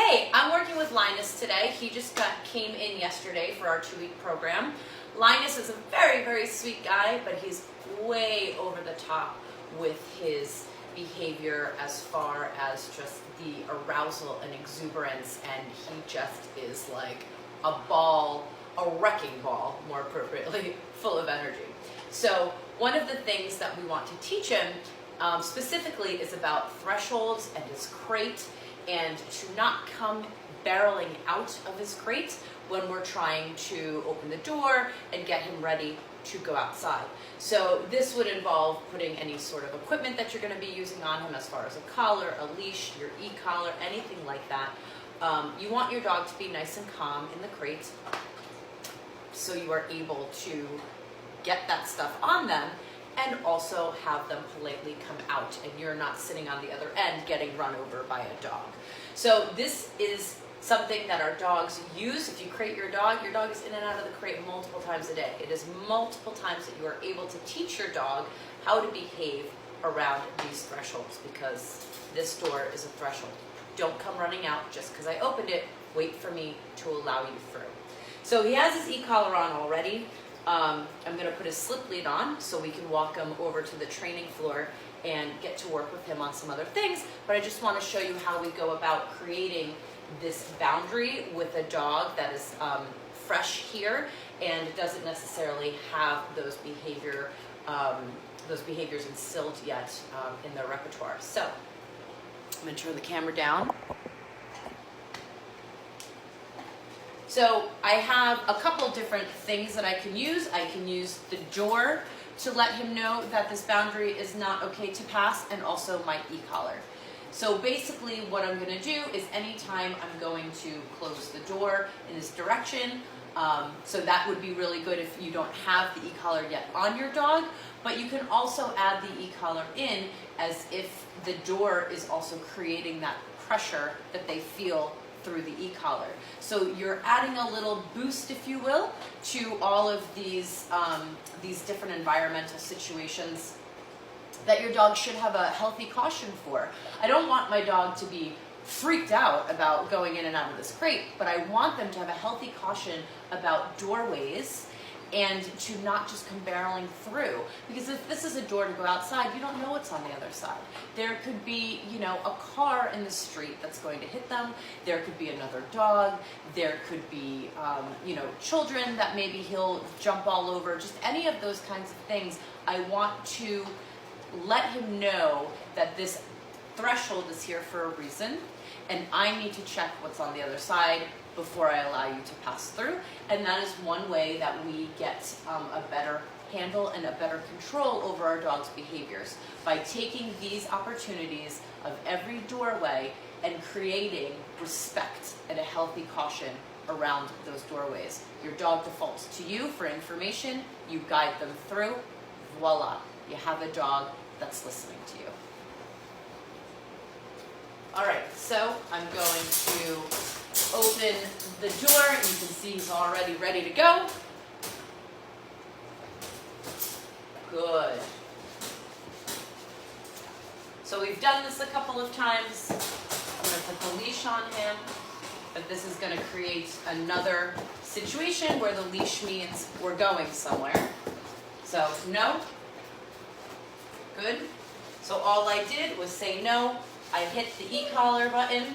Hey, I'm working with Linus today. He just came in yesterday for our 2-week program. Linus is a very, very sweet guy, but he's way over the top with his behavior as far as just the arousal and exuberance, and he just is like a ball, a wrecking ball, more appropriately, full of energy. So one of the things that we want to teach him specifically is about thresholds and his crate, and to not come barreling out of his crate when we're trying to open the door and get him ready to go outside. So this would involve putting any sort of equipment that you're going to be using on him, as far as a collar, a leash, your e-collar, anything like that. You want your dog to be nice and calm in the crate, so you are able to get that stuff on them and also have them politely come out, and you're not sitting on the other end getting run over by a dog. So this is something that our dogs use. If you crate your dog is in and out of the crate multiple times a day. It is multiple times that you are able to teach your dog how to behave around these thresholds, because this door is a threshold. Don't come running out just because I opened it. Wait for me to allow you through. So he has his e-collar on already. I'm going to put his slip lead on so we can walk him over to the training floor and get to work with him on some other things. But I just want to show you how we go about creating this boundary with a dog that is fresh here and doesn't necessarily have those behaviors instilled yet in their repertoire. So I'm going to turn the camera down. So I have a couple different things that I can use. I can use the door to let him know that this boundary is not okay to pass, and also my e-collar. So basically what I'm going to do is anytime I'm going to close the door in this direction, so that would be really good if you don't have the e-collar yet on your dog, but you can also add the e-collar in as if the door is also creating that pressure that they feel through the e-collar. So you're adding a little boost, if you will, to all of these different environmental situations that your dog should have a healthy caution for. I don't want my dog to be freaked out about going in and out of this crate, but I want them to have a healthy caution about doorways and to not just come barreling through. Because if this is a door to go outside, you don't know what's on the other side. There could be, a car in the street that's going to hit them. There could be another dog. There could be, children that maybe he'll jump all over. Just any of those kinds of things. I want to let him know that this threshold is here for a reason, and I need to check what's on the other side before I allow you to pass through. And that is one way that we get a better handle and a better control over our dog's behaviors, by taking these opportunities of every doorway and creating respect and a healthy caution around those doorways. Your dog defaults to you for information, you guide them through, voila, you have a dog that's listening to you. All right, so I'm going to open the door, and you can see he's already ready to go. Good. So we've done this a couple of times. I'm going to put the leash on him, but this is going to create another situation where the leash means we're going somewhere. So no. Good. So all I did was say no. I hit the e-collar button.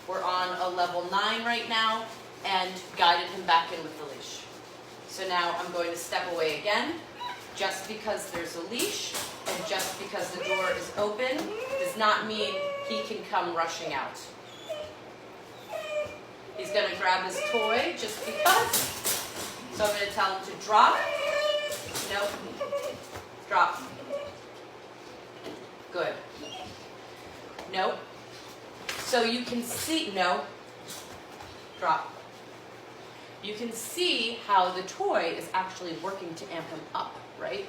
We're on a level 9 right now, and guided him back in with the leash. So now I'm going to step away again. Just because there's a leash and just because the door is open does not mean he can come rushing out. He's going to grab his toy just because. So I'm going to tell him to drop. Nope. Drop. Good. Nope. So you can see, no, drop. You can see how the toy is actually working to amp him up, right?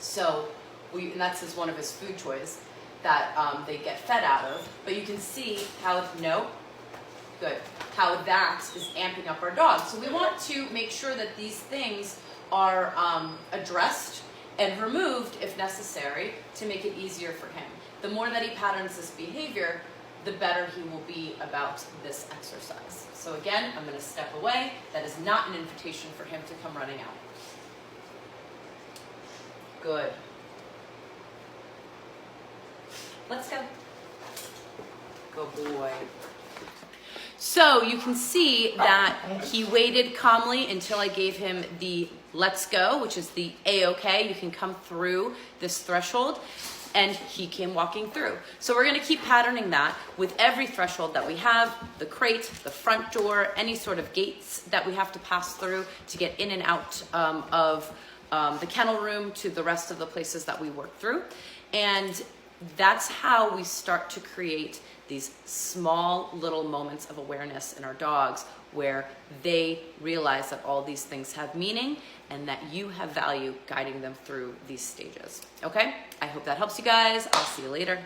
So, and that's one of his food toys that they get fed out of, but you can see how, no, good, how that is amping up our dog. So we want to make sure that these things are addressed and removed if necessary to make it easier for him. The more that he patterns this behavior, the better he will be about this exercise. So again, I'm gonna step away. That is not an invitation for him to come running out. Good. Let's go. Good boy. So you can see that he waited calmly until I gave him the let's go, which is the A-OK. You can come through this threshold, and he came walking through. So we're gonna keep patterning that with every threshold that we have, the crate, the front door, any sort of gates that we have to pass through to get in and out of the kennel room to the rest of the places that we work through. And that's how we start to create these small little moments of awareness in our dogs where they realize that all these things have meaning and that you have value guiding them through these stages. Okay? I hope that helps you guys. I'll see you later.